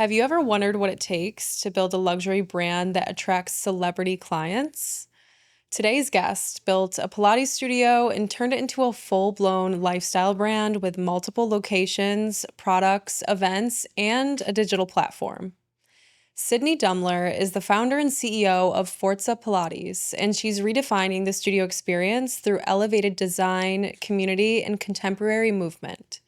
Have you ever wondered what it takes to build a luxury brand that attracts celebrity clients? Today's guest built a Pilates studio and turned it into a full-blown lifestyle brand with multiple locations, products, events, and a digital platform. Sydney Dumler is the founder and CEO of Forza Pilates, and she's redefining the studio experience through elevated design, community, and contemporary movement.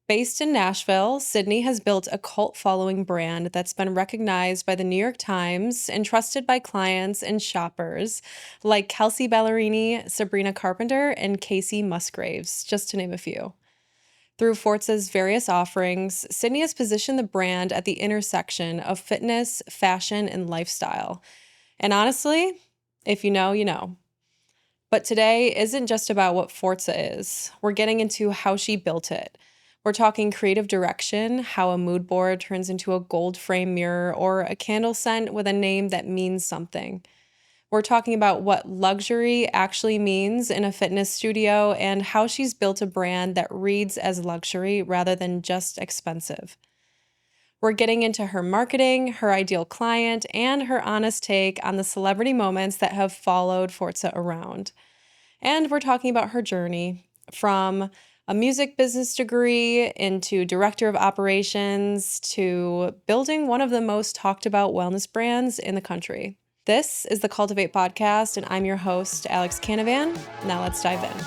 Based in Nashville, Sydney has built a cult-following brand that's been recognized by the New York Times and trusted by clients and shoppers like Kelsea Ballerini, Sabrina Carpenter, and Kacey Musgraves, just to name a few. Through Forza's various offerings, Sydney has positioned the brand at the intersection of fitness, fashion, and lifestyle. And honestly, if you know, you know. But today isn't just about what Forza is. We're getting into how she built it. We're talking creative direction, how a mood board turns into a gold frame mirror or a candle scent with a name that means something. We're talking about what luxury actually means in a fitness studio and how she's built a brand that reads as luxury rather than just expensive. We're getting into her marketing, her ideal client, and her honest take on the celebrity moments that have followed Forza around. And we're talking about her journey from a music business degree into director of operations to building one of the most talked about wellness brands in the country. This is the Cultivate Podcast, and I'm your host, Alex Canavan. Now let's dive in.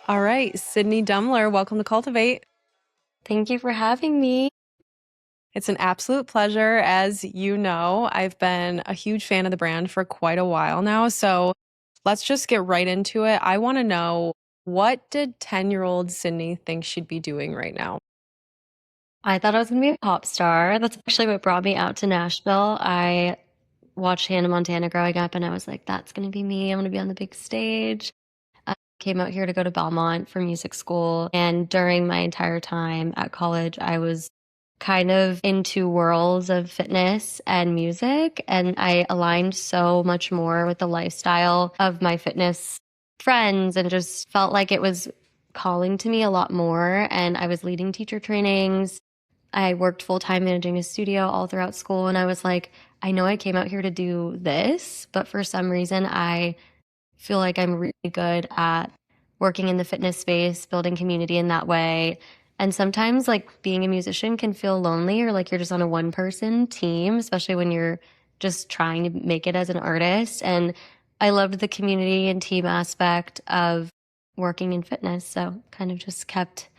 All right, Sydney Dumler, welcome to Cultivate. Thank you for having me. It's an absolute pleasure. As you know, I've been a huge fan of the brand for quite a while now, so let's just get right into it. I want to know, what did 10-year-old Sydney think she'd be doing right now? I thought I was going to be a pop star. That's actually what brought me out to Nashville. I watched Hannah Montana growing up, and I was like, that's going to be me. I'm going to be on the big stage. I came out here to go to Belmont for music school. And during my entire time at college, I was kind of into worlds of fitness and music. And I aligned so much more with the lifestyle of my fitness friends and just felt like it was calling to me a lot more. And I was leading teacher trainings. I worked full-time managing a studio all throughout school. And I was like, I know I came out here to do this, but for some reason, I feel like I'm really good at working in the fitness space, building community in that way. And sometimes like being a musician can feel lonely or like you're just on a one-person team, especially when you're just trying to make it as an artist. And I loved the community and team aspect of working in fitness. So kind of just kept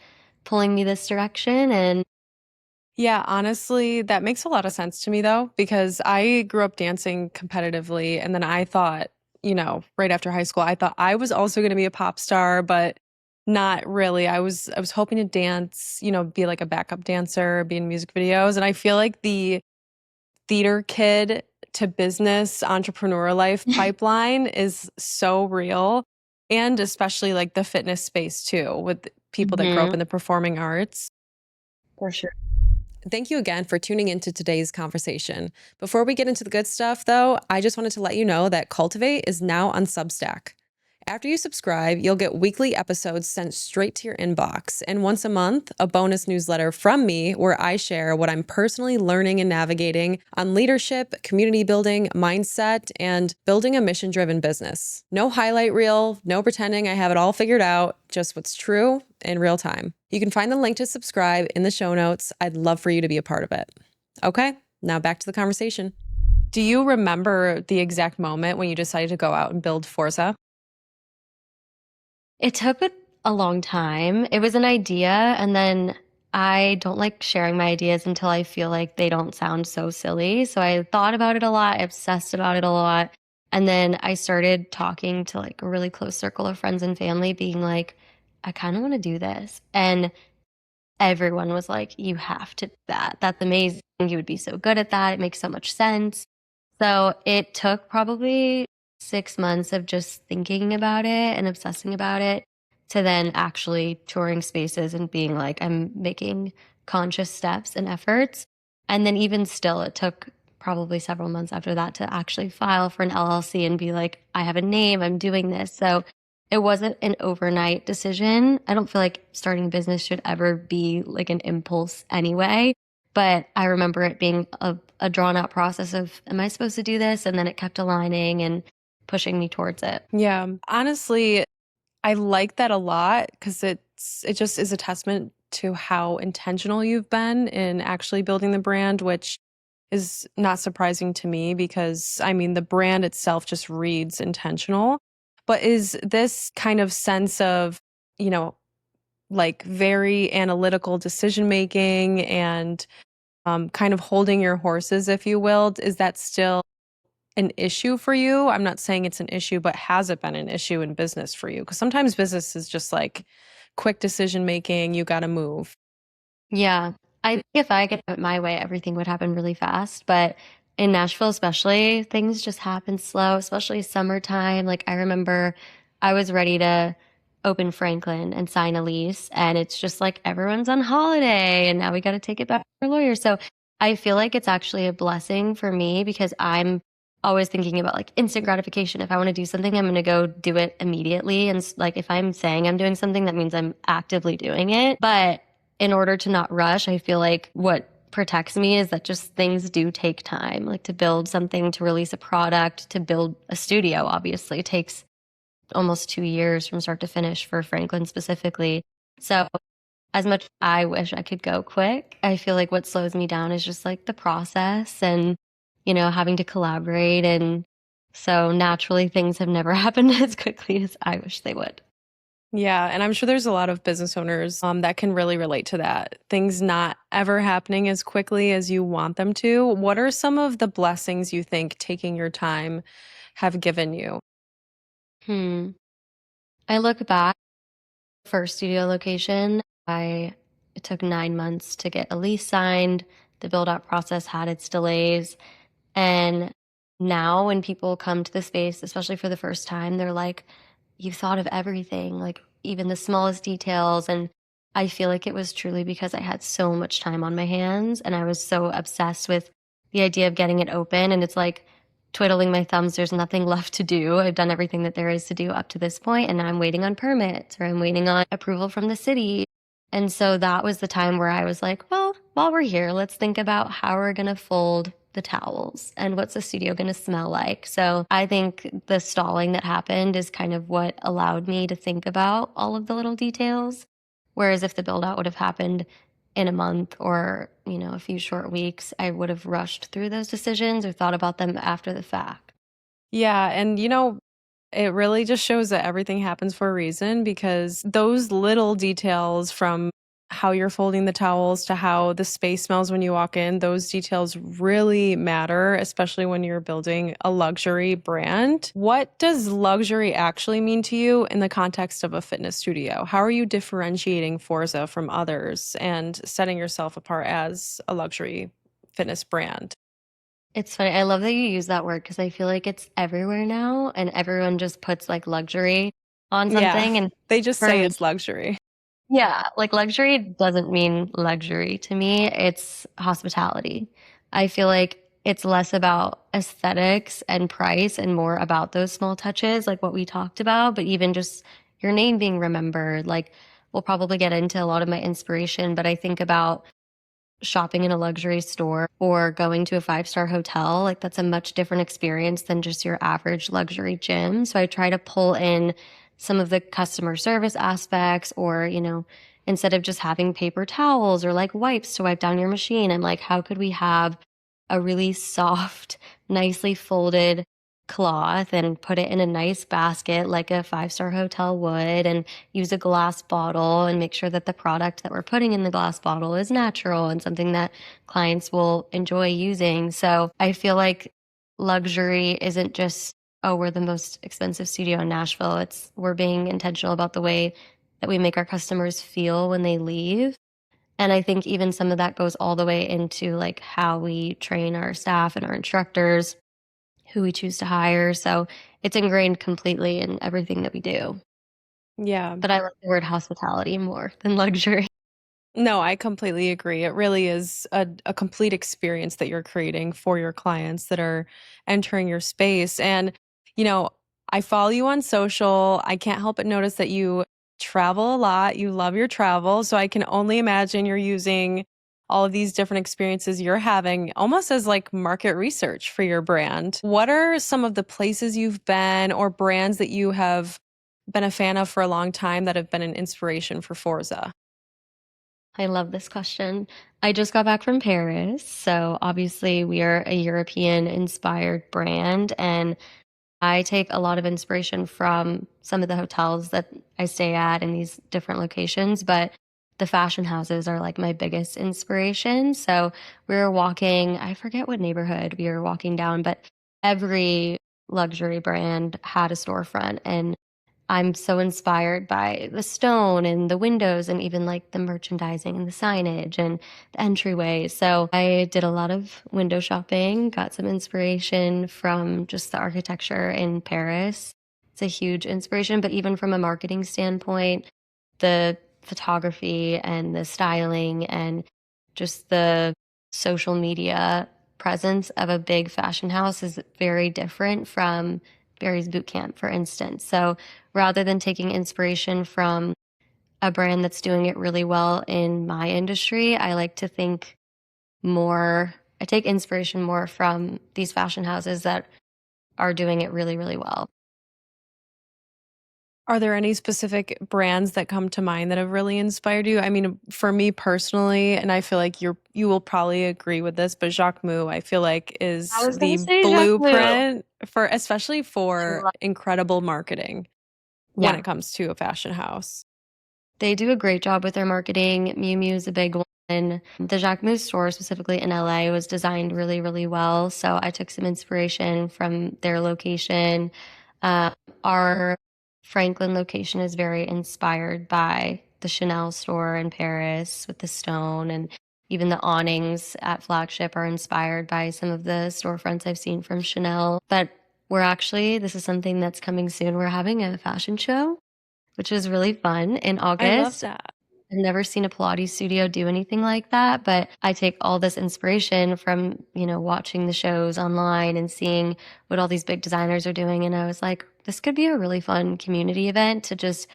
pulling me this direction. And Yeah, honestly, that makes a lot of sense to me though, because I grew up dancing competitively and then I thought, right after high school, I thought I was also going to be a pop star, but not really. I was hoping to dance, be like a backup dancer, be in music videos, and I feel like the theater kid to business entrepreneur life pipeline is so real, and especially like the fitness space too, with people that grow up in the performing arts. for sure. Thank you again for tuning into today's conversation. Before we get into the good stuff, though, I just wanted to let you know that Cultivate is now on Substack. After you subscribe, you'll get weekly episodes sent straight to your inbox, and once a month, a bonus newsletter from me where I share what I'm personally learning and navigating on leadership, community building, mindset, and building a mission-driven business. No highlight reel, no pretending I have it all figured out, just what's true in real time. You can find the link to subscribe in the show notes. I'd love for you to be a part of it. Okay, now back to the conversation. Do you remember the exact moment when you decided to go out and build Forza? It took a long time. It was an idea, and then I don't like sharing my ideas until I feel like they don't sound so silly. So I thought about it a lot, I obsessed about it a lot. And then I started talking to like a really close circle of friends and family, being like, I kind of want to do this. And everyone was like, you have to do that. That's amazing. You would be so good at that. It makes so much sense. So it took probably 6 months of just thinking about it and obsessing about it. to then actually touring spaces and being like, I'm making conscious steps and efforts. And then even still, it took probably several months after that to actually file for an LLC and be like, I have a name, I'm doing this. So it wasn't an overnight decision. I don't feel like starting a business should ever be like an impulse anyway. But I remember it being a drawn out process of, am I supposed to do this? And then it kept aligning and pushing me towards it. Yeah. Honestly, I like that a lot because it just is a testament to how intentional you've been in actually building the brand, which is not surprising to me because I mean the brand itself just reads intentional. But is this kind of sense of, you know, like very analytical decision making and kind of holding your horses, if you will, is that still an issue for you? I'm not saying it's an issue, but has it been an issue in business for you? Because sometimes business is just like quick decision making, you got to move. Yeah. I think if I could have it my way, everything would happen really fast. But in Nashville, especially, things just happen slow, especially summertime. Like, I remember I was ready to open Franklin and sign a lease, and it's just like everyone's on holiday, and now we got to take it back to our lawyer. So I feel like it's actually a blessing for me because I'm always thinking about like instant gratification. If I want to do something, I'm going to go do it immediately. And like, if I'm saying I'm doing something, that means I'm actively doing it. But in order to not rush, I feel like what protects me is that just things do take time. Like to build something, to release a product, to build a studio, obviously takes almost 2 years from start to finish for Franklin specifically. So as much as I wish I could go quick, I feel like what slows me down is just like the process and, having to collaborate. And so naturally things have never happened as quickly as I wish they would. Yeah, and I'm sure there's a lot of business owners that can really relate to that. Things not ever happening as quickly as you want them to. What are some of the blessings you think taking your time have given you? Hmm. I look back, first studio location, it took 9 months to get a lease signed. The build out process had its delays. And now when people come to the space, especially for the first time, they're like, you've thought of everything, like even the smallest details. And I feel like it was truly because I had so much time on my hands and I was so obsessed with the idea of getting it open. And it's like twiddling my thumbs, there's nothing left to do. I've done everything that there is to do up to this point, and now I'm waiting on permits or I'm waiting on approval from the city. And so that was the time where I was like, well, while we're here, let's think about how we're going to fold the towels and what's the studio going to smell like. So I think the stalling that happened is kind of what allowed me to think about all of the little details. Whereas if the build out would have happened in a month or, a few short weeks, I would have rushed through those decisions or thought about them after the fact. Yeah, and it really just shows that everything happens for a reason because those little details from how you're folding the towels to how the space smells when you walk in, those details really matter, especially when you're building a luxury brand. What does luxury actually mean to you in the context of a fitness studio? How are you differentiating Forza from others and setting yourself apart as a luxury fitness brand? It's funny. I love that you use that word because I feel like it's everywhere now and everyone just puts like luxury on Yeah, something. And they just for say me, it's luxury. yeah, like luxury doesn't mean luxury to me. It's hospitality. I feel like it's less about aesthetics and price and more about those small touches, like what we talked about, but even just your name being remembered. Like, we'll probably get into a lot of my inspiration, but I think about shopping in a luxury store or going to a five-star hotel. Like, that's a much different experience than just your average luxury gym. So I try to pull in some of the customer service aspects or, instead of just having paper towels or like wipes to wipe down your machine, I'm like, how could we have a really soft, nicely folded cloth and put it in a nice basket like a five-star hotel would, and use a glass bottle and make sure that the product that we're putting in the glass bottle is natural and something that clients will enjoy using. So I feel like luxury isn't just, oh, we're the most expensive studio in Nashville. It's we're being intentional about the way that we make our customers feel when they leave. And I think even some of that goes all the way into like how we train our staff and our instructors, who we choose to hire. So it's ingrained completely in everything that we do. Yeah. but I like the word hospitality more than luxury. No, I completely agree. It really is a complete experience that you're creating for your clients that are entering your space. And, you know, I follow you on social. I can't help but notice that you travel a lot. You love your travel. So I can only imagine you're using all of these different experiences you're having almost as like market research for your brand. What are some of the places you've been or brands that you have been a fan of for a long time that have been an inspiration for Forza? I love this question. I just got back from Paris, so obviously we are a European inspired brand, and I take a lot of inspiration from some of the hotels that I stay at in these different locations, but the fashion houses are like my biggest inspiration. So we were walking, I forget what neighborhood we were walking down, but every luxury brand had a storefront. And I'm so inspired by the stone and the windows and even like the merchandising and the signage and the entryways. So I did a lot of window shopping, got some inspiration from just the architecture in Paris. It's a huge inspiration, but even from a marketing standpoint, the photography and the styling and just the social media presence of a big fashion house is very different from Barry's Boot Camp, for instance. So rather than taking inspiration from a brand that's doing it really well in my industry, I like to think more, I take inspiration more from these fashion houses that are doing it really, really well. Are there any specific brands that come to mind that have really inspired you? I mean, for me personally, and I feel like you will probably agree with this, but Jacquemus, I feel like I is was gonna the say Jacquemus. blueprint for especially I for love, incredible marketing when yeah, it comes to a fashion house. they do a great job with their marketing. Miu Miu is a big one. The Jacquemus store, specifically in LA, was designed really, really well. So I took some inspiration from their location. Uh, our Franklin location is very inspired by the Chanel store in Paris with the stone, and even the awnings at Flagship are inspired by some of the storefronts I've seen from Chanel. But we're actually, this is something that's coming soon. We're having a fashion show, which is really fun in I love August. that. I've never seen a Pilates studio do anything like that, but I take all this inspiration from, watching the shows online and seeing what all these big designers are doing. And I was like, this could be a really fun community event to just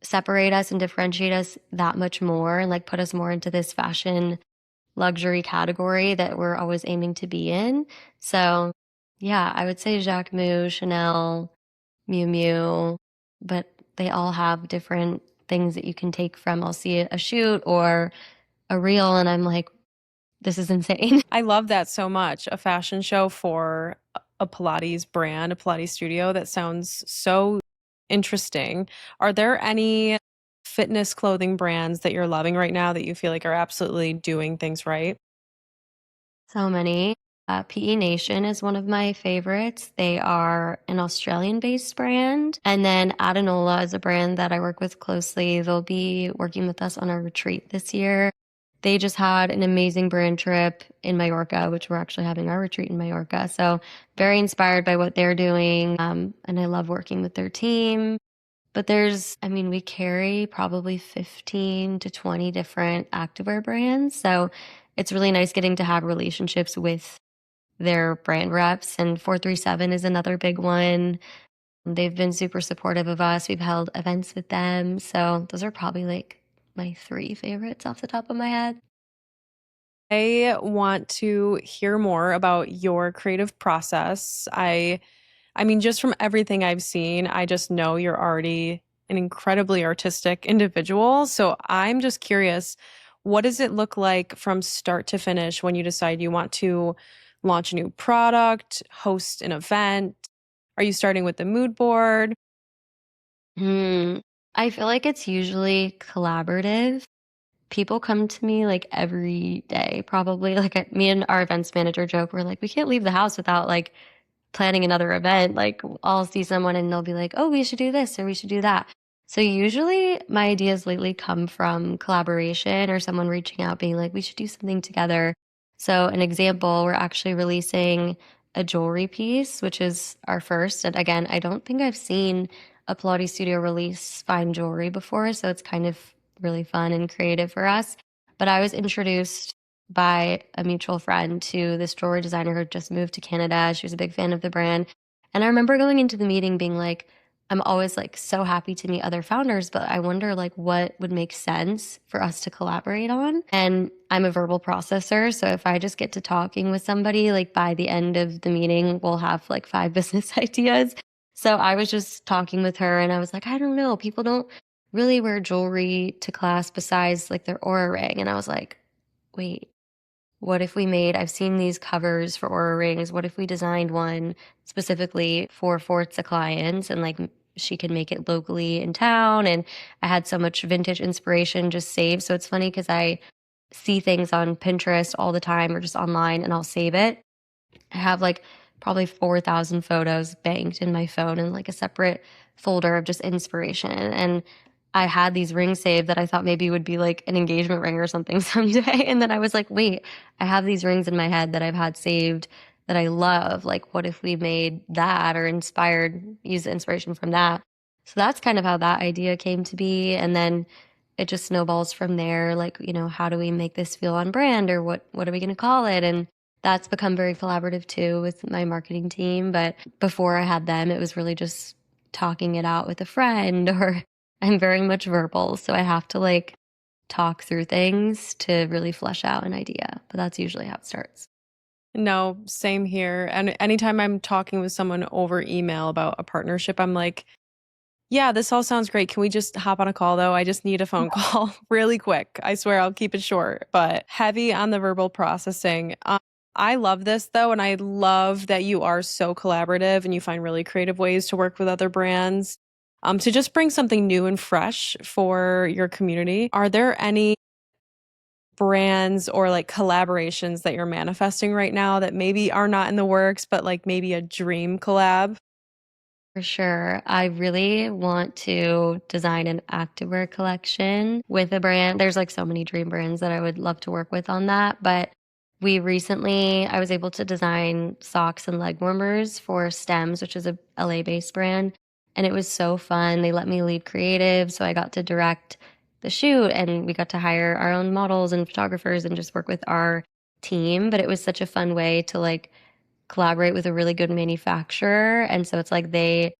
separate us and differentiate us that much more and like put us more into this fashion luxury category that we're always aiming to be in. So, yeah, I would say Jacquemus, Chanel, Miu Miu, but they all have different things that you can take from. I'll see a shoot or a reel, and I'm like, this is insane. I love that so much. A fashion show for a Pilates brand, a Pilates studio. That sounds so interesting. Are there any fitness clothing brands that you're loving right now that you feel like are absolutely doing things right? So many. PE Nation is one of my favorites. They are an Australian based brand. And then Adenola is a brand that I work with closely. They'll be working with us on our retreat this year. They just had an amazing brand trip in Mallorca, which we're actually having our retreat in Mallorca. So, very inspired by what they're doing. And I love working with their team. But we carry probably 15 to 20 different activewear brands. So, it's really nice getting to have relationships with their brand reps, and 437 is another big one. They've been super supportive of us. We've held events with them. So those are probably like my three favorites off the top of my head. I want to hear more about your creative process. I mean, just from everything I've seen, I just know you're already an incredibly artistic individual. So I'm just curious, what does it look like from start to finish when you decide you want to launch a new product, host an event? Are you starting with the mood board? Hmm. I feel like it's usually collaborative. People come to me like every day, probably. Like me and our events manager joke, we're like, we can't leave the house without like planning another event. Like I'll see someone and they'll be like, oh, we should do this or we should do that. So usually my ideas lately come from collaboration or someone reaching out being like, we should do something together. So an example, we're actually releasing a jewelry piece, which is our first. And again, I don't think I've seen a Pilates studio release fine jewelry before, so it's kind of really fun and creative for us. But I was introduced by a mutual friend to this jewelry designer who had just moved to Canada. She was a big fan of the brand. And I remember going into the meeting being like, I'm always like so happy to meet other founders, but I wonder like what would make sense for us to collaborate on. And I'm a verbal processor. So if I just get to talking with somebody, like by the end of the meeting, we'll have like 5 business ideas. So I was just talking with her and I was like, I don't know, people don't really wear jewelry to class besides like their aura ring. And I was like, wait, what if we made, I've seen these covers for aura rings. What if we designed one specifically for Forza clients and like she can make it locally in town? And I had so much vintage inspiration just saved. So it's funny because I see things on Pinterest all the time or just online and I'll save it. I have like probably 4,000 photos banked in my phone in like a separate folder of just inspiration. And I had these rings saved that I thought maybe would be like an engagement ring or something someday. And then I was like, wait, I have these rings in my head that I've had saved that I love. Like, what if we made that or use the inspiration from that? So that's kind of how that idea came to be. And then it just snowballs from there. Like, how do we make this feel on brand or what are we going to call it? And that's become very collaborative too with my marketing team. But before I had them, it was really just talking it out with a friend, or I'm very much verbal. So I have to like talk through things to really flesh out an idea. But that's usually how it starts. No, same here. And anytime I'm talking with someone over email about a partnership, I'm like, yeah, this all sounds great. Can we just hop on a call though? I just need a phone call really quick. I swear I'll keep it short, but heavy on the verbal processing. I love this though. And I love that you are so collaborative and you find really creative ways to work with other brands to just bring something new and fresh for your community. Are there any brands or like collaborations that you're manifesting right now that maybe are not in the works, but like maybe a dream collab? For sure. I really want to design an activewear collection with a brand. There's like so many dream brands that I would love to work with on that. But I was able to design socks and leg warmers for Stems, which is a LA based brand. And it was so fun. They let me lead creative. So I got to direct the shoot and we got to hire our own models and photographers and just work with our team. But it was such a fun way to like collaborate with a really good manufacturer. And so it's like they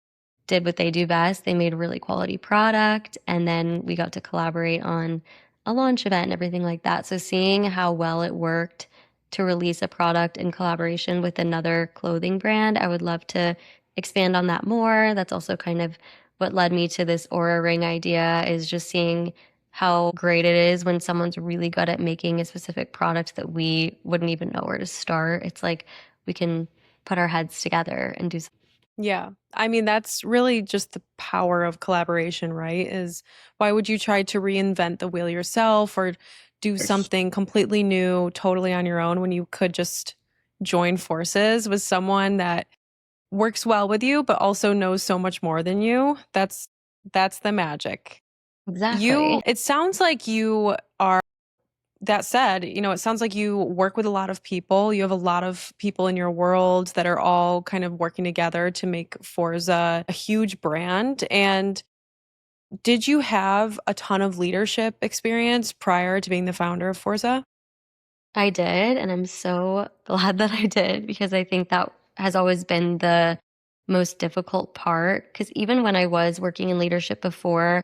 did what they do best. They made a really quality product. And then we got to collaborate on a launch event and everything like that. So seeing how well it worked to release a product in collaboration with another clothing brand, I would love to expand on that more. That's also kind of what led me to this Aura Ring idea, is just seeing how great it is when someone's really good at making a specific product that we wouldn't even know where to start. It's like we can put our heads together and do something. Yeah. I mean, that's really just the power of collaboration, right? Is why would you try to reinvent the wheel yourself or do something completely new, totally on your own when you could just join forces with someone that works well with you, but also knows so much more than you? That's the magic. Exactly. It sounds like you are that said, it sounds like you work with a lot of people. You have a lot of people in your world that are all kind of working together to make Forza a huge brand. And did you have a ton of leadership experience prior to being the founder of Forza? I did, and I'm so glad that I did, because I think that has always been the most difficult part. Because even when I was working in leadership before,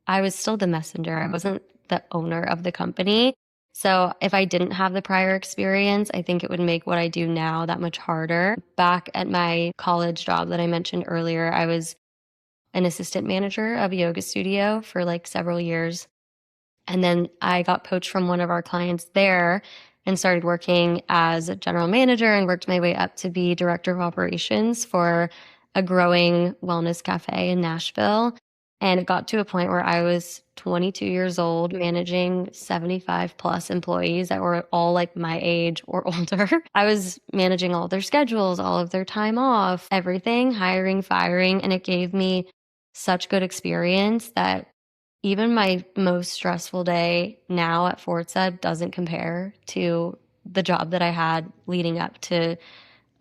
I was still the messenger. I wasn't the owner of the company. So if I didn't have the prior experience, I think it would make what I do now that much harder. Back at my college job that I mentioned earlier, I was an assistant manager of a yoga studio for like several years. And then I got poached from one of our clients there and started working as a general manager and worked my way up to be director of operations for a growing wellness cafe in Nashville. And it got to a point where I was 22 years old, managing 75 plus employees that were all like my age or older. I was managing all their schedules, all of their time off, everything, hiring, firing. And it gave me such good experience that even my most stressful day now at Forza doesn't compare to the job that I had leading up to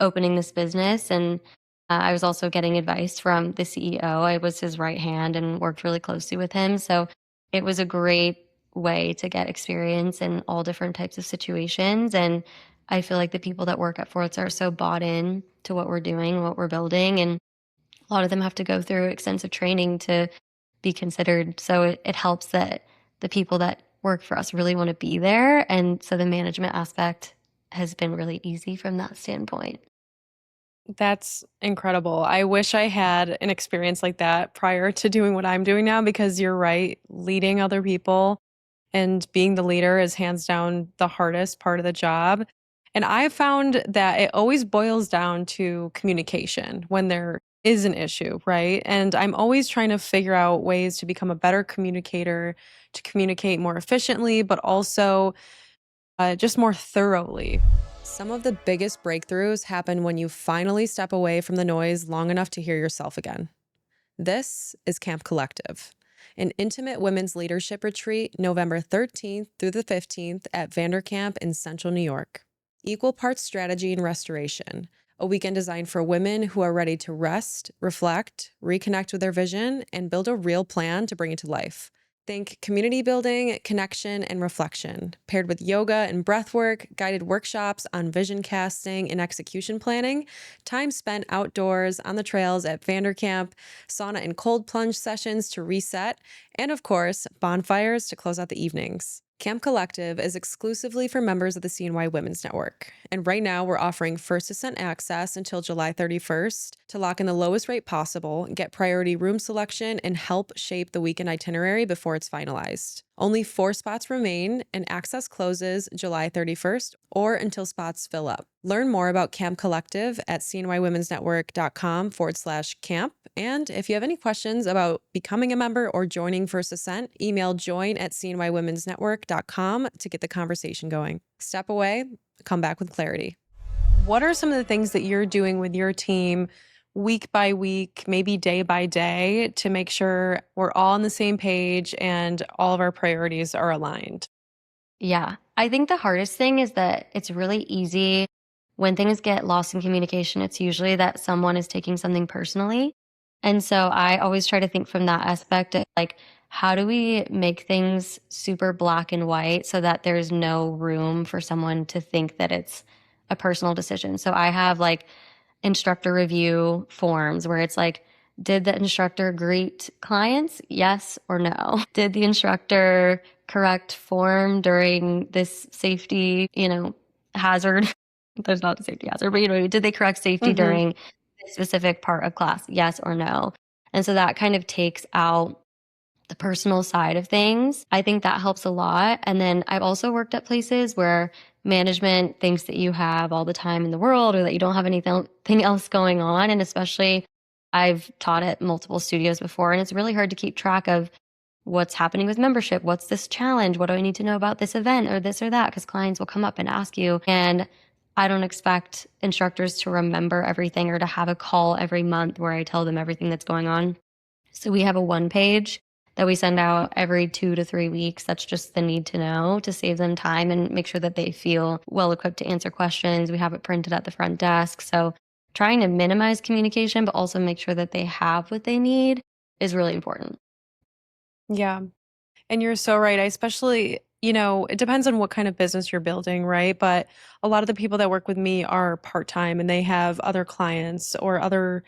opening this business. And I was also getting advice from the CEO. I was his right hand and worked really closely with him. So it was a great way to get experience in all different types of situations. And I feel like the people that work at Forza are so bought in to what we're doing, what we're building. And a lot of them have to go through extensive training to be considered. So it helps that the people that work for us really want to be there. And so the management aspect has been really easy from that standpoint. That's incredible. I wish I had an experience like that prior to doing what I'm doing now because you're right, leading other people and being the leader is hands down the hardest part of the job. And I've found that it always boils down to communication when there is an issue, right? And I'm always trying to figure out ways to become a better communicator, to communicate more efficiently, but also just more thoroughly. Some of the biggest breakthroughs happen when you finally step away from the noise long enough to hear yourself again. This is Camp Collective, an intimate women's leadership retreat November 13th through the 15th at Vanderkamp in Central New York. Equal parts strategy and restoration, a weekend designed for women who are ready to rest, reflect, reconnect with their vision, and build a real plan to bring it to life. Think community building, connection, and reflection, paired with yoga and breath work, guided workshops on vision casting and execution planning, time spent outdoors on the trails at Vanderkamp, sauna and cold plunge sessions to reset, and of course, bonfires to close out the evenings. Camp Collective is exclusively for members of the CNY Women's Network. And right now, we're offering First Ascent access until July 31st to lock in the lowest rate possible, get priority room selection, and help shape the weekend itinerary before it's finalized. Only 4 spots remain, and access closes July 31st or until spots fill up. Learn more about Camp Collective at cnywomensnetwork.com/camp. And if you have any questions about becoming a member or joining First Ascent, email join@cnywomensnetwork.com to get the conversation going. Step away, come back with clarity. What are some of the things that you're doing with your team week by week, maybe day by day, to make sure we're all on the same page and all of our priorities are aligned? Yeah. I think the hardest thing is that it's really easy when things get lost in communication. It's usually that someone is taking something personally. And so I always try to think from that aspect of like, how do we make things super black and white so that there's no room for someone to think that it's a personal decision? So I have like instructor review forms where it's like, did the instructor greet clients? Yes or no? Did the instructor correct form during this safety, hazard? There's not a safety hazard, but did they correct safety Mm-hmm. during this specific part of class? Yes or no? And so that kind of takes out the personal side of things. I think that helps a lot. And then I've also worked at places where management thinks that you have all the time in the world or that you don't have anything else going on. And especially I've taught at multiple studios before, and it's really hard to keep track of what's happening with membership. What's this challenge? What do I need to know about this event or this or that? Because clients will come up and ask you. And I don't expect instructors to remember everything or to have a call every month where I tell them everything that's going on. So we have a one page that we send out every 2 to 3 weeks. That's just the need to know to save them time and make sure that they feel well equipped to answer questions. We have it printed at the front desk. So trying to minimize communication, but also make sure that they have what they need is really important. Yeah. And you're so right. I especially, it depends on what kind of business you're building, right? But a lot of the people that work with me are part-time and they have other clients or other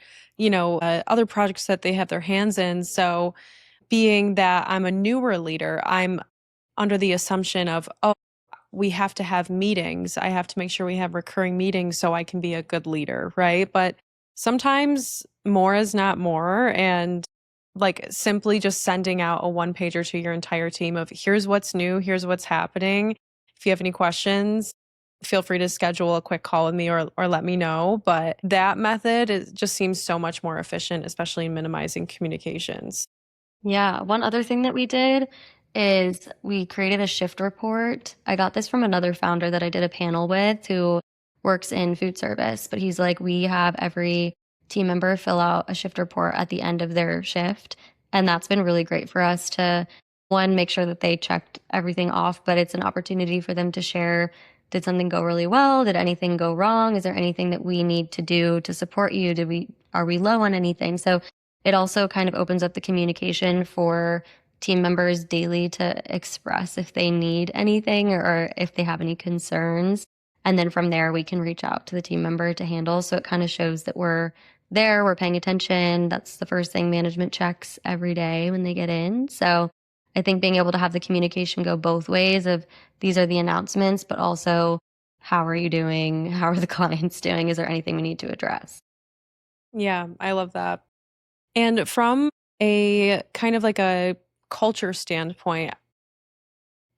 projects that they have their hands in. So being that I'm a newer leader, I'm under the assumption of, oh, we have to have meetings. I have to make sure we have recurring meetings so I can be a good leader, right? But sometimes more is not more. And like simply just sending out a one pager to your entire team of here's what's new, here's what's happening. If you have any questions, feel free to schedule a quick call with me or let me know. But that method just seems so much more efficient, especially in minimizing communications. Yeah. One other thing that we did is we created a shift report. I got this from another founder that I did a panel with who works in food service, but he's like, we have every team member fill out a shift report at the end of their shift. And that's been really great for us to, one, make sure that they checked everything off, but it's an opportunity for them to share. Did something go really well? Did anything go wrong? Is there anything that we need to do to support you? Did we are we low on anything? So it also kind of opens up the communication for team members daily to express if they need anything or if they have any concerns. And then from there, we can reach out to the team member to handle. So it kind of shows that we're there, we're paying attention. That's the first thing management checks every day when they get in. So I think being able to have the communication go both ways of these are the announcements, but also how are you doing? How are the clients doing? Is there anything we need to address? Yeah, I love that. And from a kind of like a culture standpoint,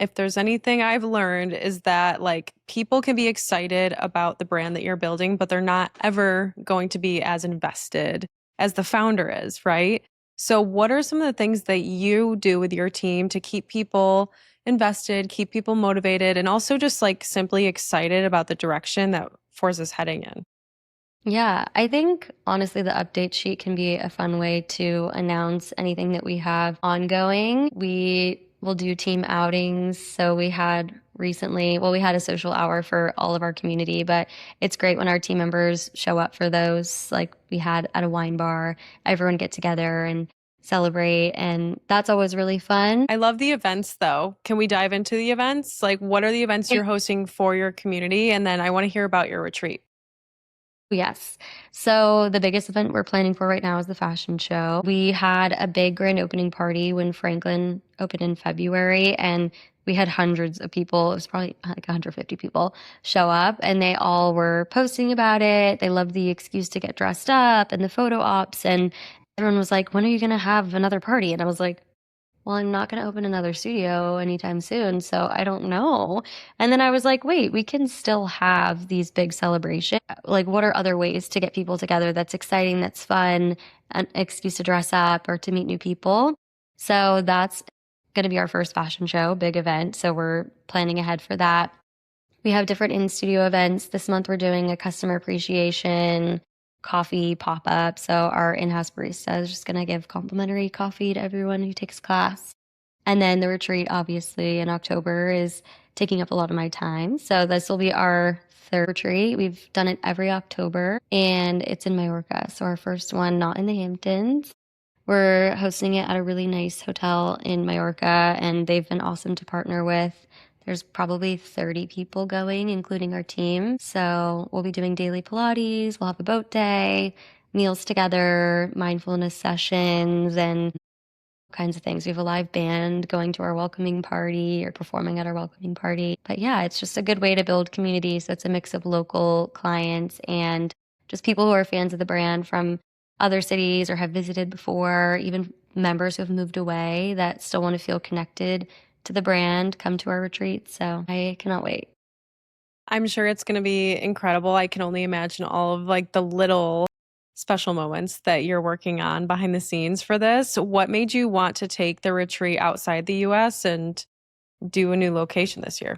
if there's anything I've learned is that like people can be excited about the brand that you're building, but they're not ever going to be as invested as the founder is, right? So, what are some of the things that you do with your team to keep people invested, keep people motivated, and also just like simply excited about the direction that Forza's heading in? Yeah, I think honestly, the update sheet can be a fun way to announce anything that we have ongoing. We will do team outings. So we had recently, well, we had a social hour for all of our community, but it's great when our team members show up for those. Like we had at a wine bar, everyone get together and celebrate. And that's always really fun. I love the events though. Can we dive into the events? Like, what are the events you're hosting for your community? And then I want to hear about your retreat. Yes. So the biggest event we're planning for right now is the fashion show. We had a big grand opening party when Franklin opened in February, and we had hundreds of people. It was probably like 150 people show up, and they all were posting about it. They loved the excuse to get dressed up and the photo ops, and everyone was like, "When are you going to have another party?" And I was like, well, I'm not going to open another studio anytime soon, so I don't know. And then I was like, wait, we can still have these big celebrations. Like, what are other ways to get people together that's exciting, that's fun, an excuse to dress up or to meet new people? So that's going to be our first fashion show, big event. So we're planning ahead for that. We have different in studio events. This month, we're doing a customer appreciation coffee pop up. So, our in house barista is just going to give complimentary coffee to everyone who takes class. And then the retreat, obviously, in October is taking up a lot of my time. So, this will be our third retreat. We've done it every October, and it's in Majorca. So, our first one, not in the Hamptons. We're hosting it at a really nice hotel in Majorca, and they've been awesome to partner with. There's probably 30 people going, including our team. So we'll be doing daily Pilates, we'll have a boat day, meals together, mindfulness sessions, and all kinds of things. We have a live band going to our welcoming party or performing at our welcoming party. But yeah, it's just a good way to build community. So it's a mix of local clients and just people who are fans of the brand from other cities or have visited before, even members who have moved away that still want to feel connected to the brand come to our retreat. So I cannot wait. I'm sure it's going to be incredible. I can only imagine all of like the little special moments that you're working on behind the scenes for this. What made you want to take the retreat outside the US and do a new location this year?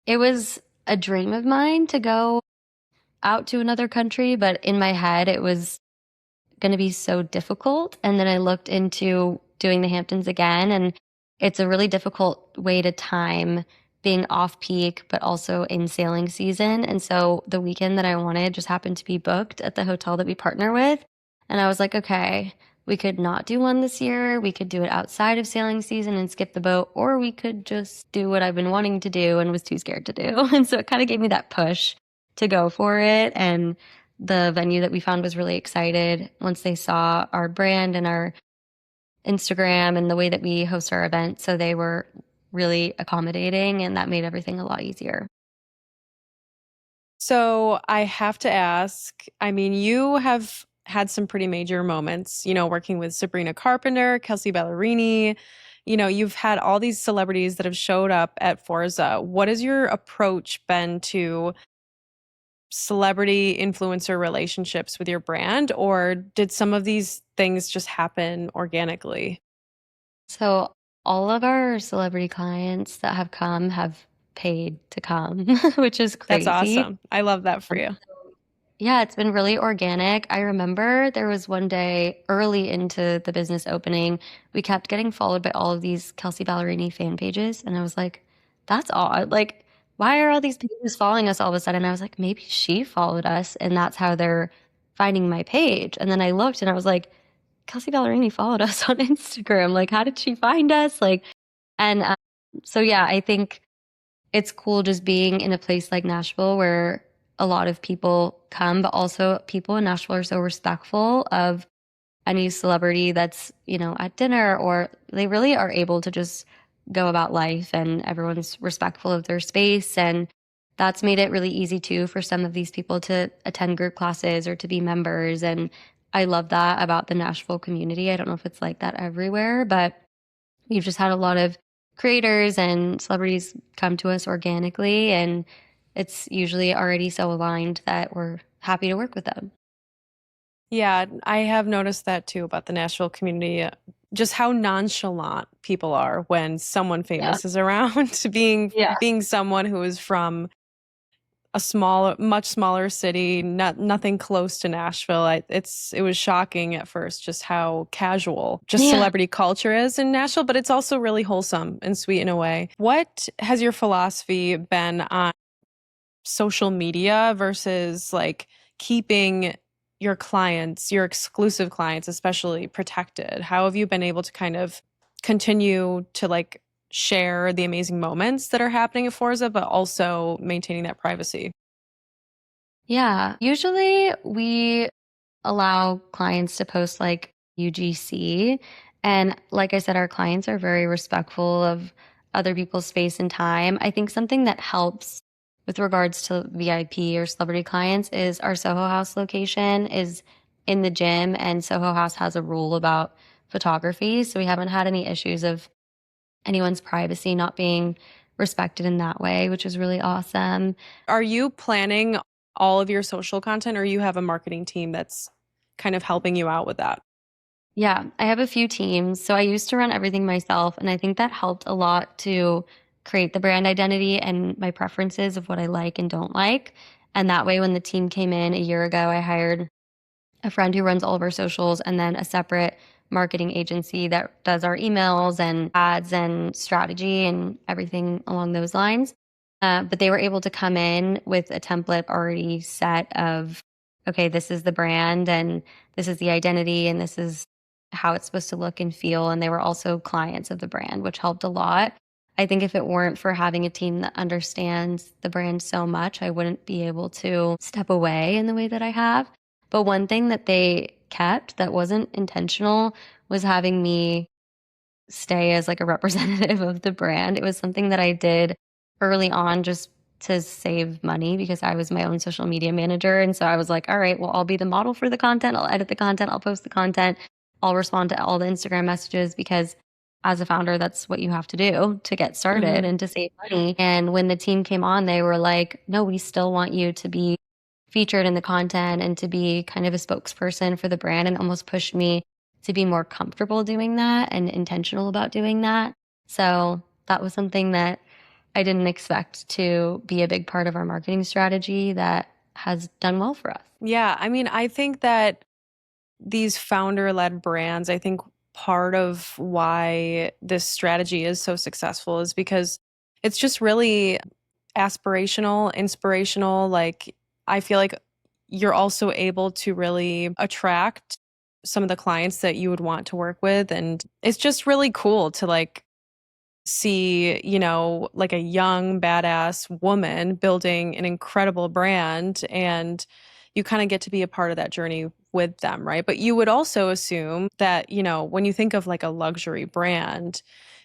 It was a dream of mine to go out to another country, but in my head, it was going to be so difficult. And then I looked into doing the Hamptons again, and it's a really difficult way to time being off peak, but also in sailing season. And so the weekend that I wanted just happened to be booked at the hotel that we partner with. And I was like, okay, we could not do one this year. We could do it outside of sailing season and skip the boat, or we could just do what I've been wanting to do and was too scared to do. And so it kind of gave me that push to go for it. And the venue that we found was really excited once they saw our brand and our Instagram and the way that we host our events. So they were really accommodating, and that made everything a lot easier. So I have to ask, I mean, you have had some pretty major moments, working with Sabrina Carpenter, Kelsea Ballerini. You've had all these celebrities that have showed up at Forza. What has your approach been to celebrity influencer relationships with your brand, or did some of these things just happen organically? So all of our celebrity clients that have come have paid to come, which is That's crazy. awesome. I love that for you. Yeah, it's been really organic. I remember there was one day early into the business opening, we kept getting followed by all of these Kelsea Ballerini fan pages. And I was like, that's odd. Like, why are all these pages following us all of a sudden? I was like, maybe she followed us and that's how they're finding my page. And then I looked and I was like, Kelsea Ballerini followed us on Instagram. Like, how did she find us? Like, and so yeah, I think it's cool just being in a place like Nashville where a lot of people come, but also people in Nashville are so respectful of any celebrity that's, at dinner, or they really are able to just go about life and everyone's respectful of their space. And that's made it really easy too for some of these people to attend group classes or to be members. And I love that about the Nashville community. I don't know if it's like that everywhere, but we've just had a lot of creators and celebrities come to us organically, and it's usually already so aligned that we're happy to work with them. Yeah, I have noticed that too about the Nashville community. Just how nonchalant people are when someone Yeah. famous is around. Yeah. Being someone who is from a much smaller city, nothing close to Nashville. It was shocking at first just how casual just Yeah. celebrity culture is in Nashville, but it's also really wholesome and sweet in a way. What has your philosophy been on social media versus like keeping your clients, your exclusive clients especially, protected? How have you been able to kind of continue to like share the amazing moments that are happening at Forza, but also maintaining that privacy? Yeah. Usually we allow clients to post like UGC. And like I said, our clients are very respectful of other people's space and time. I think something that helps with regards to VIP or celebrity clients is our Soho House location is in the gym, and Soho House has a rule about photography. So we haven't had any issues of anyone's privacy not being respected in that way, which is really awesome. Are you planning all of your social content, or you have a marketing team that's kind of helping you out with that? Yeah, I have a few teams. So I used to run everything myself, and I think that helped a lot to create the brand identity and my preferences of what I like and don't like. And that way, when the team came in a year ago, I hired a friend who runs all of our socials, and then a separate marketing agency that does our emails and ads and strategy and everything along those lines. But they were able to come in with a template already set of, okay, this is the brand and this is the identity and this is how it's supposed to look and feel. And they were also clients of the brand, which helped a lot. I think if it weren't for having a team that understands the brand so much, I wouldn't be able to step away in the way that I have. But one thing that they kept that wasn't intentional was having me stay as like a representative of the brand. It was something that I did early on just to save money because I was my own social media manager. And so I was like, all right, well, I'll be the model for the content. I'll edit the content. I'll post the content. I'll respond to all the Instagram messages because as a founder, that's what you have to do to get started Mhm. and to save money. And when the team came on, they were like, no, we still want you to be featured in the content and to be kind of a spokesperson for the brand, and almost pushed me to be more comfortable doing that and intentional about doing that. So that was something that I didn't expect to be a big part of our marketing strategy that has done well for us. Yeah, I mean, I think that these founder-led brands, I think part of why this strategy is so successful is because it's just really aspirational, inspirational. Like, I feel like you're also able to really attract some of the clients that you would want to work with. And it's just really cool to like see, like a young, badass woman building an incredible brand, and you kind of get to be a part of that journey with them, right? But you would also assume that, when you think of like a luxury brand,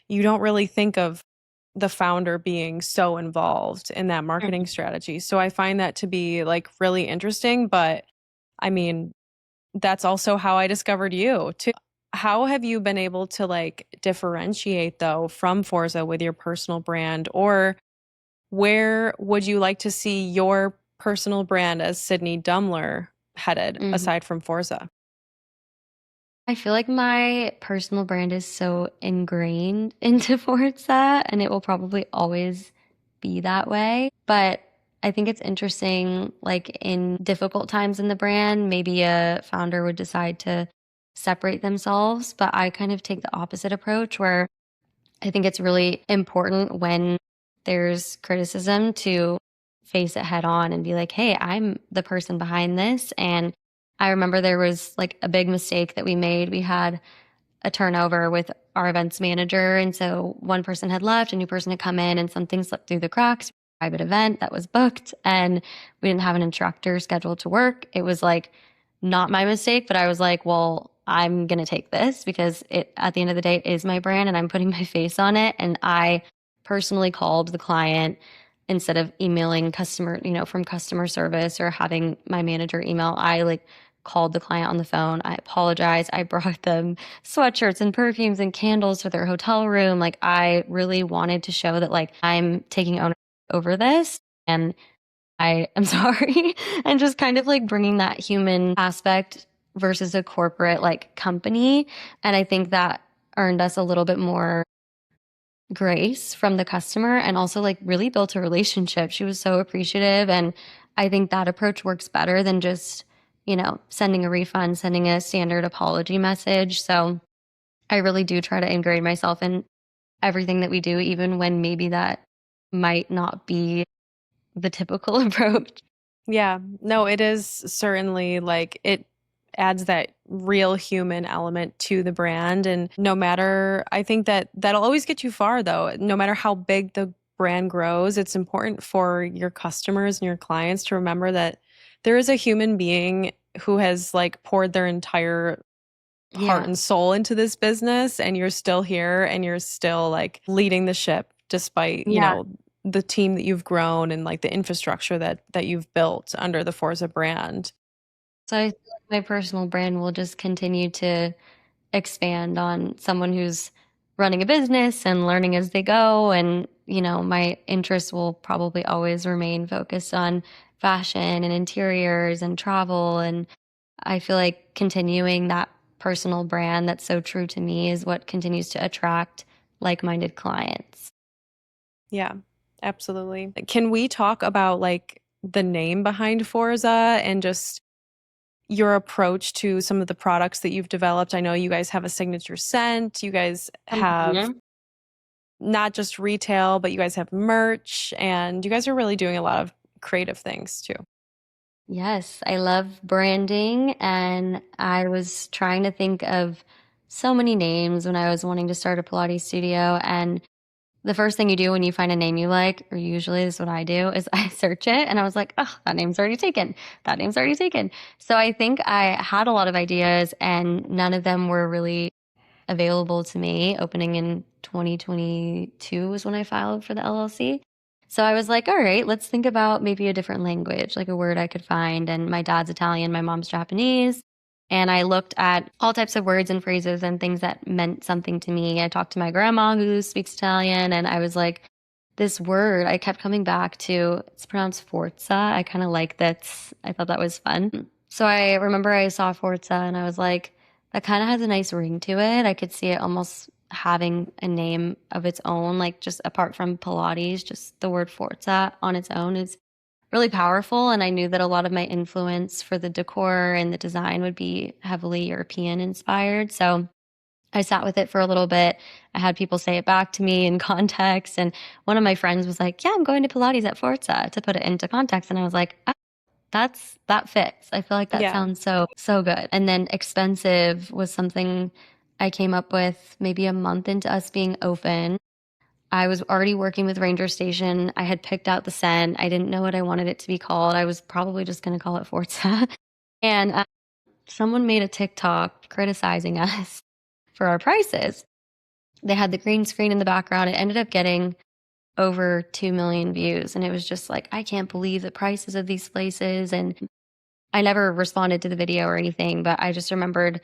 you don't really think of the founder being so involved in that marketing Mhm. strategy. So I find that to be like really interesting, but I mean, that's also how I discovered you too. How have you been able to like differentiate though from Forza with your personal brand, or where would you like to see your personal brand as Sydney Dumler headed Mhm. aside from Forza? I feel like my personal brand is so ingrained into Forza, and it will probably always be that way. But I think it's interesting, like in difficult times in the brand, maybe a founder would decide to separate themselves. But I kind of take the opposite approach where I think it's really important when there's criticism to face it head on and be like, hey, I'm the person behind this, and I remember there was like a big mistake that we made. We had a turnover with our events manager. And so one person had left, a new person had come in, and something slipped through the cracks. Private event that was booked, and we didn't have an instructor scheduled to work. It was like not my mistake, but I was like, well, I'm going to take this because it, at the end of the day, is my brand and I'm putting my face on it. And I personally called the client instead of emailing customer, from customer service or having my manager email. I like called the client on the phone. I apologized. I brought them sweatshirts and perfumes and candles for their hotel room. Like I really wanted to show that like I'm taking ownership over this and I am sorry. And just kind of like bringing that human aspect versus a corporate like company. And I think that earned us a little bit more grace from the customer and also like really built a relationship. She was so appreciative. And I think that approach works better than just, sending a refund, sending a standard apology message. So I really do try to ingrate myself in everything that we do, even when maybe that might not be the typical approach. Yeah, no, it is certainly like it adds that real human element to the brand. And no matter, I think that that'll always get you far though. No matter how big the brand grows, it's important for your customers and your clients to remember that there is a human being who has like poured their entire heart Yeah. and soul into this business, and you're still here and you're still like leading the ship despite, Yeah. the team that you've grown and like the infrastructure that you've built under the Forza brand. So I feel like my personal brand will just continue to expand on someone who's running a business and learning as they go. And, my interests will probably always remain focused on fashion and interiors and travel. And I feel like continuing that personal brand that's so true to me is what continues to attract like-minded clients. Yeah, absolutely. Can we talk about like the name behind Forza and just your approach to some of the products that you've developed? I know you guys have a signature scent. You guys have Mhm. not just retail, but you guys have merch, and you guys are really doing a lot of creative things too. Yes, I love branding, and I was trying to think of so many names when I was wanting to start a Pilates studio. And the first thing you do when you find a name you like, or usually this is what I do, is I search it and I was like, oh, that name's already taken. That name's already taken. So I think I had a lot of ideas and none of them were really available to me. Opening in 2022 was when I filed for the LLC. So I was like, all right, let's think about maybe a different language, like a word I could find. And my dad's Italian, my mom's Japanese. And I looked at all types of words and phrases and things that meant something to me. I talked to my grandma who speaks Italian, and I was like, this word, I kept coming back to, it's pronounced Forza. I kind of like that. I thought that was fun. So I remember I saw Forza and I was like, that kind of has a nice ring to it. I could see it almost having a name of its own, like just apart from Pilates, just the word Forza on its own is really powerful. And I knew that a lot of my influence for the decor and the design would be heavily European inspired. So I sat with it for a little bit. I had people say it back to me in context. And one of my friends was like, yeah, I'm going to Pilates at Forza, to put it into context. And I was like, that fits. I feel like that Yeah. sounds so good. And then expensive was something I came up with maybe a month into us being open. I was already working with Ranger Station. I had picked out the scent. I didn't know what I wanted it to be called. I was probably just going to call it Forza. And someone made a TikTok criticizing us for our prices. They had the green screen in the background. It ended up getting over 2 million views. And it was just like, I can't believe the prices of these places. And I never responded to the video or anything, but I just remembered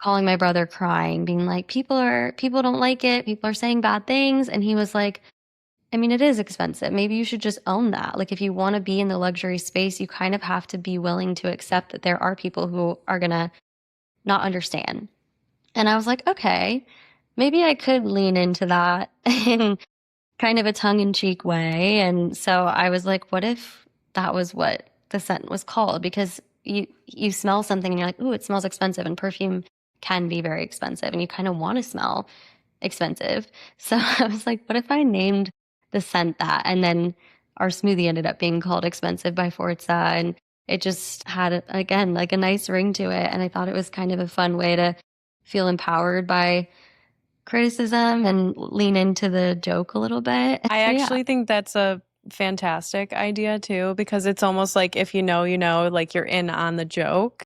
calling my brother crying, being like, people don't like it. People are saying bad things. And he was like, I mean, it is expensive. Maybe you should just own that. Like, if you want to be in the luxury space, you kind of have to be willing to accept that there are people who are going to not understand. And I was like, okay, maybe I could lean into that in kind of a tongue in cheek way. And so I was like, what if that was what the scent was called? Because you smell something and you're like, ooh, it smells expensive, and perfume can be very expensive and you kind of want to smell expensive. So I was like, what if I named the scent that? And then our smoothie ended up being called Expensive by Forza. And it just had, again, like a nice ring to it. And I thought it was kind of a fun way to feel empowered by criticism and lean into the joke a little bit. I So yeah. actually think that's a fantastic idea too, because it's almost like if you know, like you're in on the joke.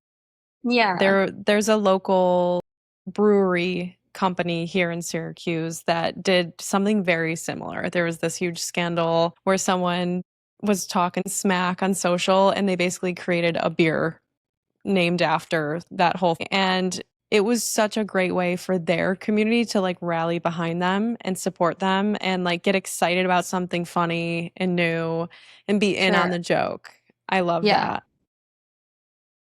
Yeah. There's a local brewery company here in Syracuse that did something very similar. There was this huge scandal where someone was talking smack on social and they basically created a beer named after that whole thing. And it was such a great way for their community to like rally behind them and support them and like get excited about something funny and new and be in on Sure. the joke. I love Yeah. that.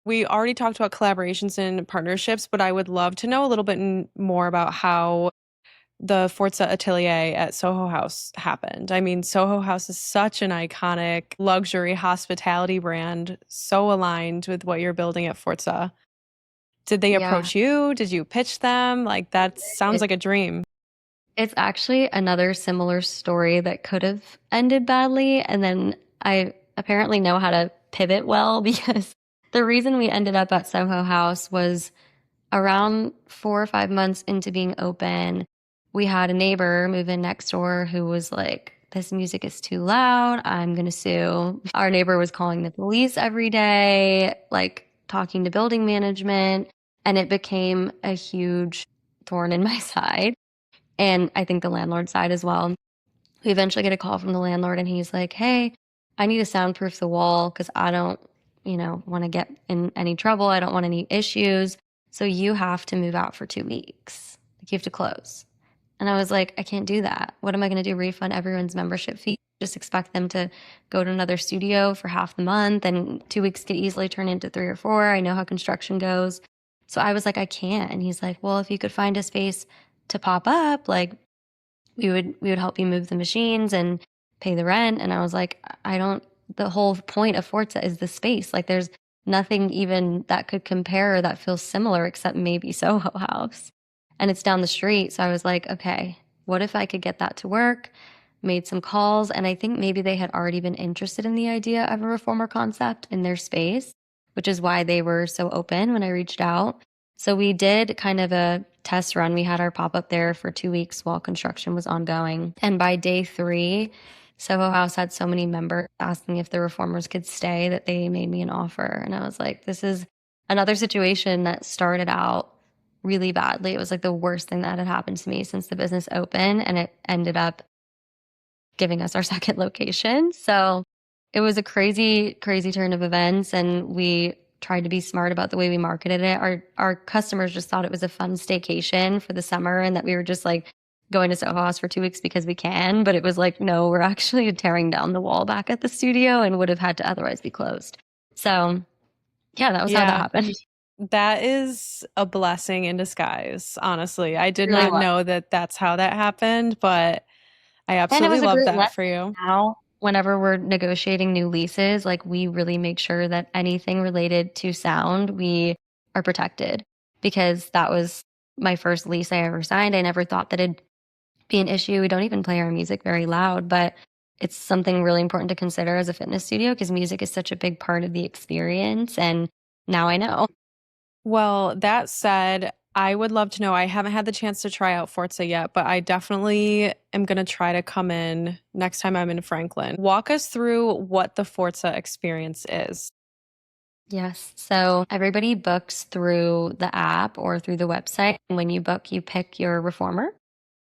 We already talked about collaborations and partnerships, but I would love to know a little bit more about how the Forza Atelier at Soho House happened. I mean, Soho House is such an iconic luxury hospitality brand, so aligned with what you're building at Forza. Did they Yeah. approach you? Did you pitch them? Like, that sounds like a dream. It's actually another similar story that could have ended badly. And then I apparently know how to pivot well because the reason we ended up at Soho House was around 4 or 5 months into being open. We had a neighbor move in next door who was like, this music is too loud. I'm going to sue. Our neighbor was calling the police every day, like talking to building management. And it became a huge thorn in my side. And I think the landlord side as well. We eventually get a call from the landlord and he's like, hey, I need to soundproof the wall because I don't, want to get in any trouble. I don't want any issues. So you have to move out for 2 weeks. Like you have to close. And I was like, I can't do that. What am I going to do? Refund everyone's membership fee? Just expect them to go to another studio for half the month and 2 weeks could easily turn into 3 or 4. I know how construction goes. So I was like, I can't. And he's like, well, if you could find a space to pop up, like we would help you move the machines and pay the rent. And I was like, I don't, the whole point of Forza is the space. Like there's nothing even that could compare or that feels similar except maybe Soho House. And it's down the street. So I was like, okay, what if I could get that to work? Made some calls. And I think maybe they had already been interested in the idea of a reformer concept in their space, which is why they were so open when I reached out. So we did kind of a test run. We had our pop up there for 2 weeks while construction was ongoing. And by day 3, Soho House had so many members asking if the reformers could stay that they made me an offer. And I was like, this is another situation that started out really badly. It was like the worst thing that had happened to me since the business opened. And it ended up giving us our second location. So it was a crazy, crazy turn of events. And we tried to be smart about the way we marketed it. Our customers just thought it was a fun staycation for the summer and that we were just like going to Soho House for 2 weeks because we can. But it was like, no, we're actually tearing down the wall back at the studio and would have had to otherwise be closed. So yeah, that was how that Yeah, happened. that is a blessing in disguise, honestly. I It did really not was. know that that's how that happened, but I And it absolutely was a love great that lesson. for you. Now, whenever we're negotiating new leases, like we really make sure that anything related to sound, we are protected because that was my first lease I ever signed. I never thought that it'd be an issue. We don't even play our music very loud, but it's something really important to consider as a fitness studio because music is such a big part of the experience. And now I know. Well, that said, I would love to know. I haven't had the chance to try out Forza yet, but I definitely am going to try to come in next time I'm in Franklin. Walk us through what the Forza experience is. Yes. So everybody books through the app or through the website. And when you book, you pick your reformer.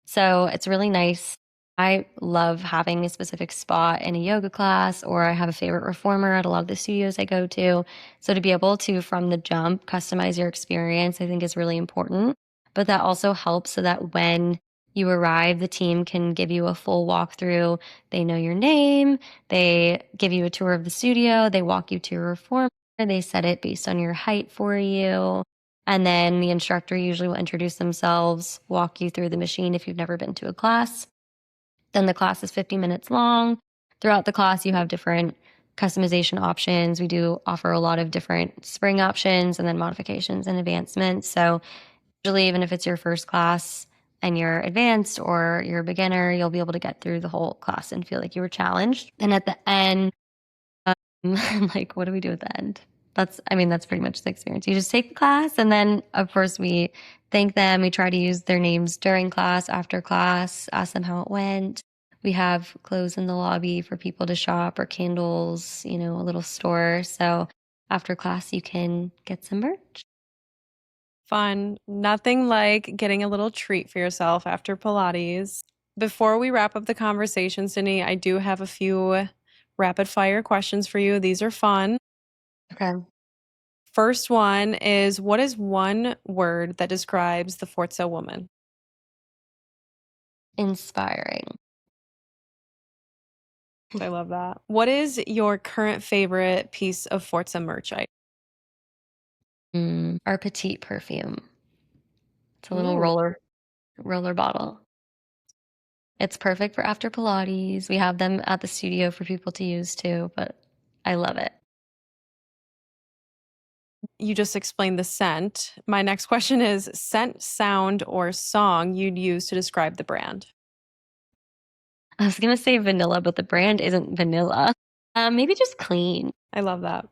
So it's really nice. I love having a specific spot in a yoga class, or I have a favorite reformer at a lot of the studios I go to. So to be able to, from the jump, customize your experience, I think is really important. But that also helps so that when you arrive, the team can give you a full walkthrough. They know your name, they give you a tour of the studio, they walk you to your reformer. They set it based on your height for you. And then the instructor usually will introduce themselves, walk you through the machine if you've never been to a class. Then the class is 50 minutes long. Throughout the class, you have different customization options. We do offer a lot of different spring options and then modifications and advancements. So, usually, even if it's your first class and you're advanced or you're a beginner, you'll be able to get through the whole class and feel like you were challenged. And at the end, I'm like, what do we do at the end? That's pretty much the experience. You just take the class, and then, of course, we thank them. We try to use their names during class, after class, ask them how it went. We have clothes in the lobby for people to shop, or candles, a little store. So after class, you can get some merch. Fun. Nothing like getting a little treat for yourself after Pilates. Before we wrap up the conversation, Sydney, I do have a few rapid fire questions for you. These are fun. Okay. First one is, what is one word that describes the Forza woman? Inspiring. I love that. What is your current favorite piece of Forza merch item? Our petite perfume. It's a little Ooh. roller bottle. It's perfect for after Pilates. We have them at the studio for people to use too, but I love it. You just explained the scent. My next question is scent, sound, or song you'd use to describe the brand. I was gonna say vanilla, but the brand isn't vanilla. Maybe just clean. I love that.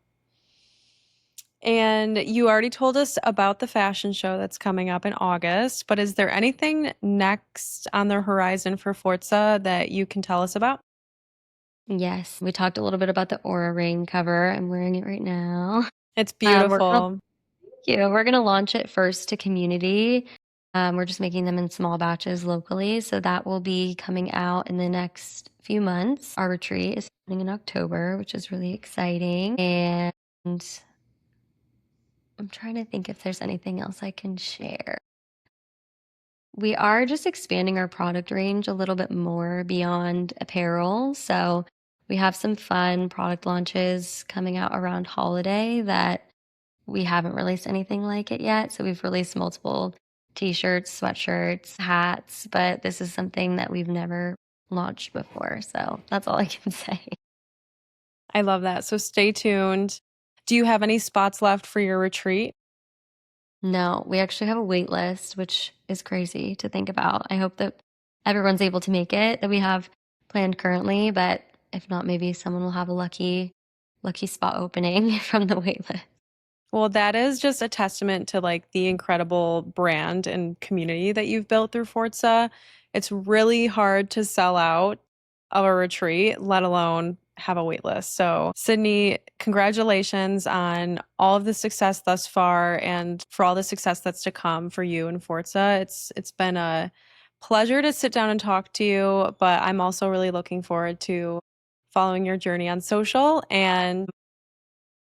And you already told us about the fashion show that's coming up in August, but is there anything next on the horizon for Forza that you can tell us about? Yes, we talked a little bit about the Aura ring cover. I'm wearing it right now. It's We're gonna beautiful. we're gonna launch it first to community. We're just making them in small batches locally, so that will be coming out in the next few months. Our retreat is happening in October, which is really exciting, and I'm trying to think if there's anything else I can share. We are just expanding our product range a little bit more beyond apparel. So we have some fun product launches coming out around holiday that we haven't released anything like it yet. So we've released multiple t-shirts, sweatshirts, hats, but this is something that we've never launched before. So that's all I can say. I love that. So stay tuned. Do you have any spots left for your retreat? No, we actually have a wait list, which is crazy to think about. I hope that everyone's able to make it that we have planned currently, but if not, maybe someone will have a lucky spot opening from the wait list. Well, that is just a testament to like the incredible brand and community that you've built through Forza. It's really hard to sell out of a retreat, let alone have a wait list. So, Sydney, congratulations on all of the success thus far and for all the success that's to come for you and Forza. It's been a pleasure to sit down and talk to you, but I'm also really looking forward to following your journey on social, and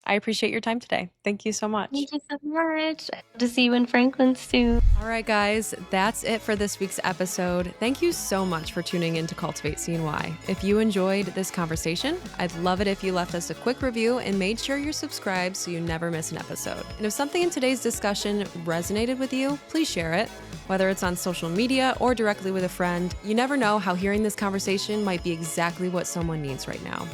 I appreciate your time today. Thank you so much. Thank you so much. I hope to see you in Franklin soon. All right, guys, that's it for this week's episode. Thank you so much for tuning in to Cultivate CNY. If you enjoyed this conversation, I'd love it if you left us a quick review and made sure you're subscribed so you never miss an episode. And if something in today's discussion resonated with you, please share it, whether it's on social media or directly with a friend. You never know how hearing this conversation might be exactly what someone needs right now.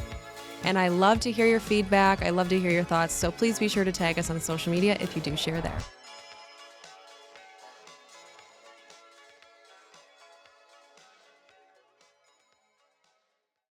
And I love to hear your feedback. I love to hear your thoughts. So please be sure to tag us on social media if you do share there.